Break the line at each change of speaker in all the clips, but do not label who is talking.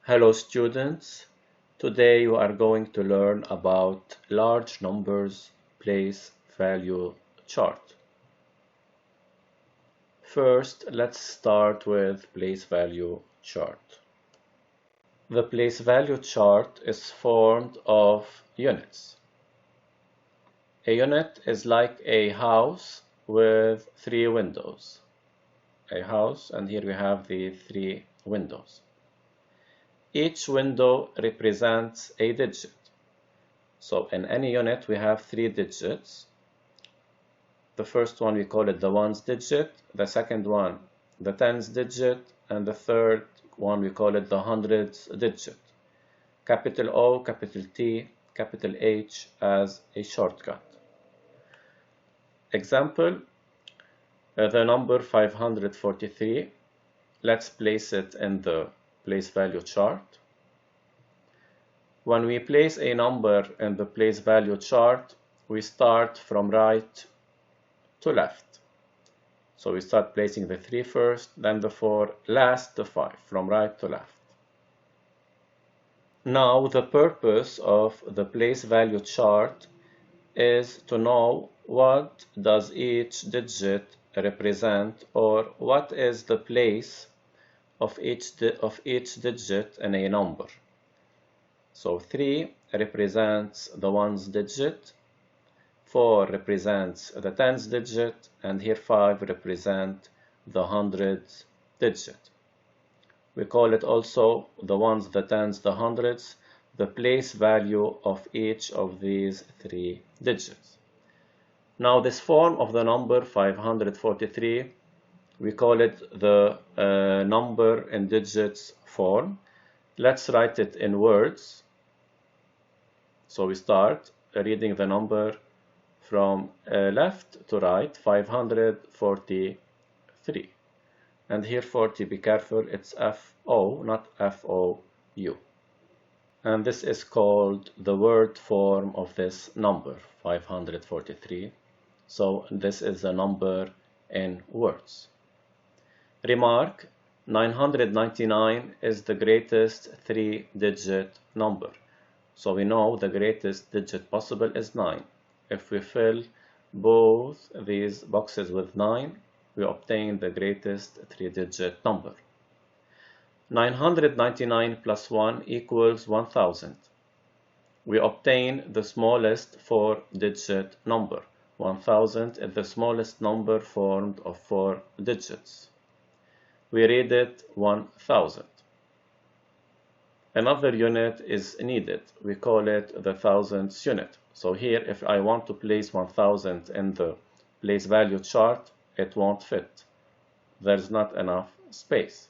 Hello students, today we are going to learn about large numbers place value chart. First, let's start with place value chart. The place value chart is formed of units. A unit is like a house with 3 windows. A house, and here we have the 3 windows. Each window represents a digit. So in any unit, we have 3 digits. The first one, we call it the ones digit. The second one, the tens digit. And the third one, we call it the hundreds digit. Capital O, capital T, capital H as a shortcut. Example, the number 543. Let's place it in the place value chart. When we place a number in the place value chart, we start from right to left. So we start placing the 3 first, then the 4, last the 5, from right to left. Now the purpose of the place value chart is to know what does each digit represent, or what is the place of each digit in a number. So 3 represents the ones digit, 4 represents the tens digit, and here 5 represent the hundreds digit. We call it also the ones, the tens, the hundreds, the place value of each of these 3 digits. Now this form of the number 543, we call it the number in digits form. Let's write it in words. So we start reading the number from left to right, 543. And here 40, be careful, it's F-O, not F-O-U. And this is called the word form of this number, 543. So this is a number in words. Remark, 999 is the greatest 3-digit number. So we know the greatest digit possible is 9. If we fill both these boxes with 9, we obtain the greatest 3-digit number. 999 plus 1 equals 1000. We obtain the smallest 4-digit number. 1000 is the smallest number formed of 4 digits. We read it 1000. Another unit is needed. We call it the thousands unit. So here, if I want to place 1000 in the place value chart, it won't fit. There's not enough space.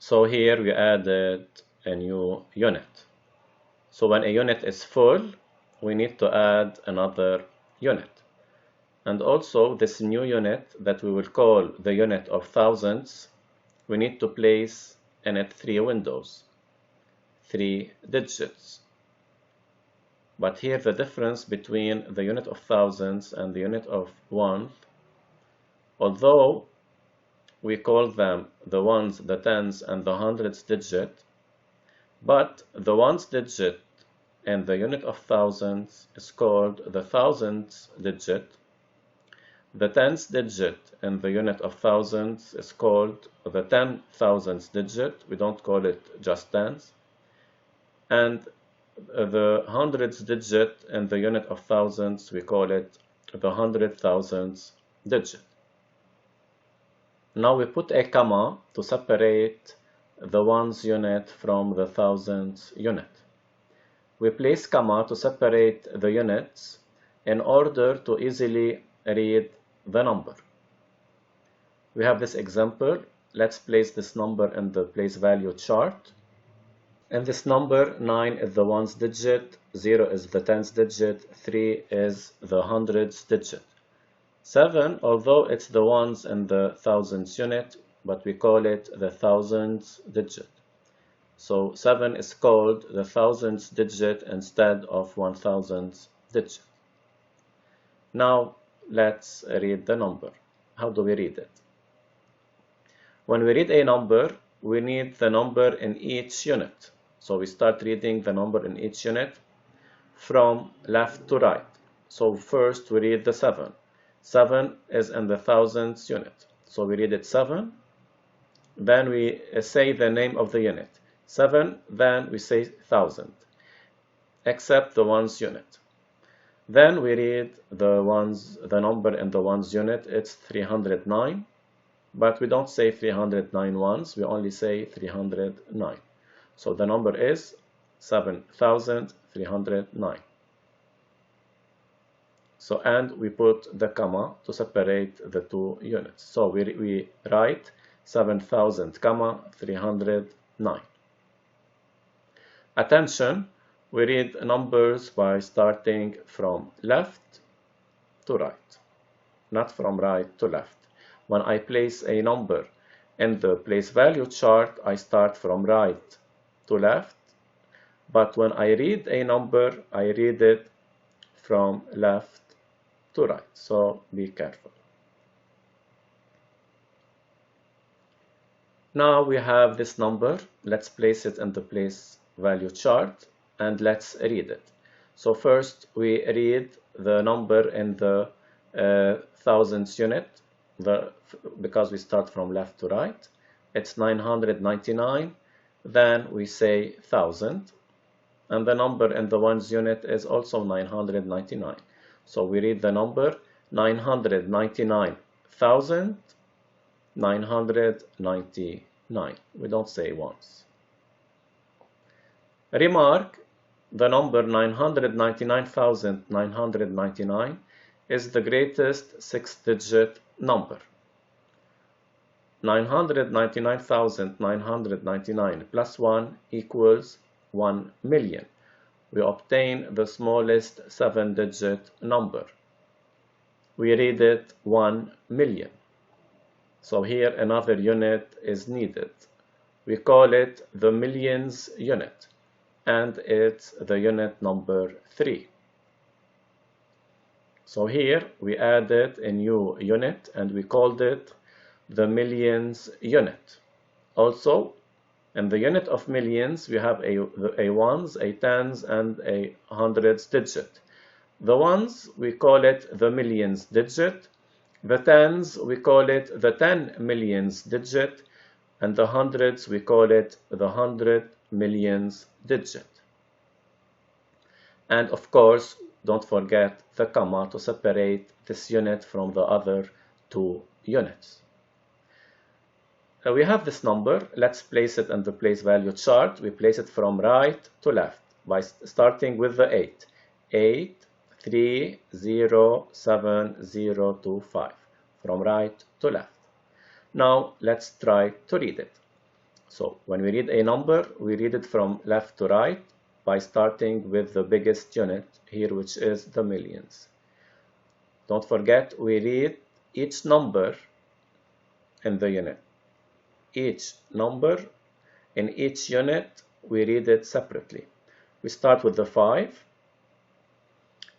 So here we added a new unit. So when a unit is full, we need to add another unit. And also this new unit that we will call the unit of thousands, we need to place in it 3 windows, 3 digits. But here the difference between the unit of thousands and the unit of ones, although we call them the ones, the tens, and the hundreds digit, but the ones digit in the unit of thousands is called the thousands digit. The tens digit in the unit of thousands is called the 10,000s digit. We don't call it just tens. And the hundreds digit in the unit of thousands, we call it the 100,000s digit. Now we put a comma to separate the ones unit from the thousands unit. We place comma to separate the units in order to easily read the number. We have this example. Let's place this number in the place value chart. And this number, 9 is the ones digit, 0 is the tens digit, 3 is the hundreds digit. 7, although it's the ones in the thousands unit, but we call it the thousands digit. So 7 is called the thousands digit instead of 1000s digit. Now let's read the number. How do we read it? When we read a number, we need the number in each unit. So we start reading the number in each unit from left to right. So first we read the 7. 7 is in the thousands unit. So we read it 7. Then we say the name of the unit. 7, then we say 1000, except the ones unit. Then we read the number in the ones unit, it's 309, but we don't say 309 ones, we only say 309. So the number is 7309. So, and we put the comma to separate the two units. So we write 7000, 309. Attention, we read numbers by starting from left to right, not from right to left. When I place a number in the place value chart, I start from right to left, but when I read a number, I read it from left to right, so be careful. Now we have this number. Let's place it in the place value chart and let's read it. So first we read the number in the thousands unit, because we start from left to right. It's 999. Then we say 1000, and the number in the ones unit is also 999. So we read the number 999,999. We don't say once. Remark, the number 999,999 is the greatest six-digit number. 999,999 plus 1 equals 1 million. We obtain the smallest seven-digit number. We read it 1 million. So here another unit is needed. We call it the millions unit, and it's the unit number 3. So here we added a new unit and we called it the millions unit. Also, in the unit of millions, we have a ones, a tens, and a hundreds digit. The ones, we call it the millions digit. The tens, we call it the 10 millions digit. And the hundreds, we call it the 100 millions digit. And of course, don't forget the comma to separate this unit from the other two units. We have this number. Let's place it in the place value chart. We place it from right to left by starting with the 8. 8307025 from right to left. Now let's try to read it. So when we read a number, we read it from left to right by starting with the biggest unit here, which is the millions. Don't forget, we read each number in the unit. Each number in each unit, we read it separately. We start with the 5.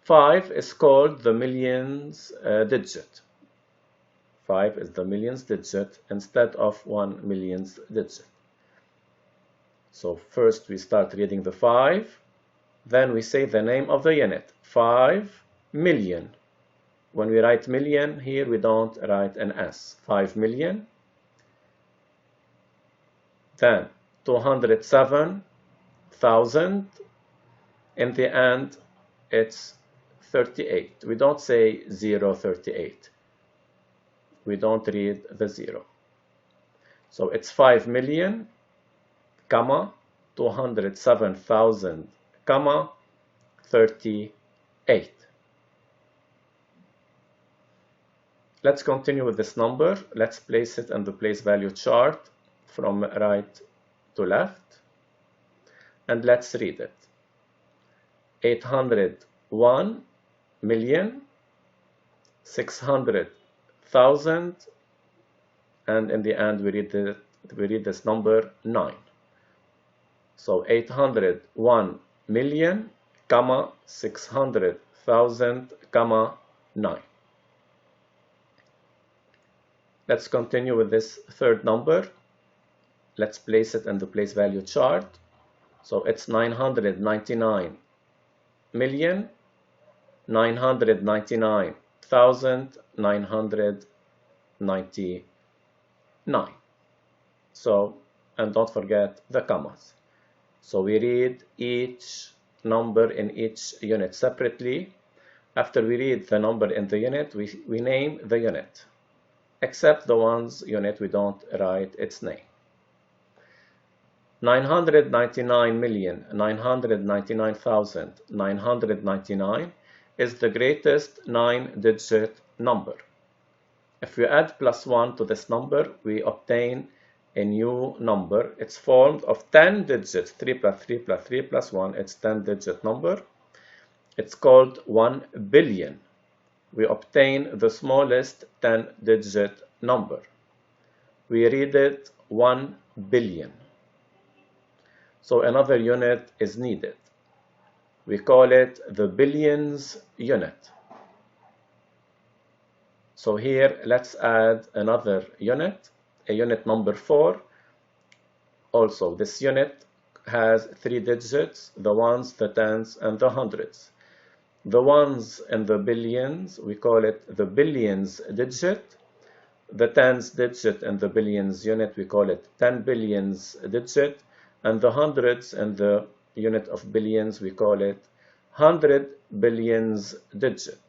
5 is called the millions digit. 5 is the millions digit instead of 1 millions digit. So first we start reading the 5, then we say the name of the unit, 5 million. When we write million here, we don't write an S. 5 million. Then 207,000. In the end, it's 38. We don't say 038. We don't read the 0. So it's 5 million, comma, 207,000, comma, 38. Let's continue with this number. Let's place it in the place value chart from right to left, and let's read it. 801,600,000, and in the end we read this number 9. So 801 million, comma, 600,000, comma, 9. Let's continue with this third number. let's place it in the place value chart. So it's 999,999,999. So, and don't forget the commas. So we read each number in each unit separately. After we read the number in the unit, we name the unit, except the one's unit we don't write its name. 999,999,999 is the greatest 9-digit number. If we add +1 to this number, we obtain a new number. It's formed of 10 digits, 3 plus 3 plus 3 plus 1, it's 10-digit number. It's called 1 billion. We obtain the smallest 10-digit number. We read it 1 billion. So another unit is needed. We call it the billions unit. So here, let's add another unit, a unit number 4. Also, this unit has 3 digits, the ones, the tens, and the hundreds. The ones in the billions, we call it the billions digit. The tens digit in the billions unit, we call it 10 billions digit. And the hundreds in the unit of billions, we call it 100 billions digit.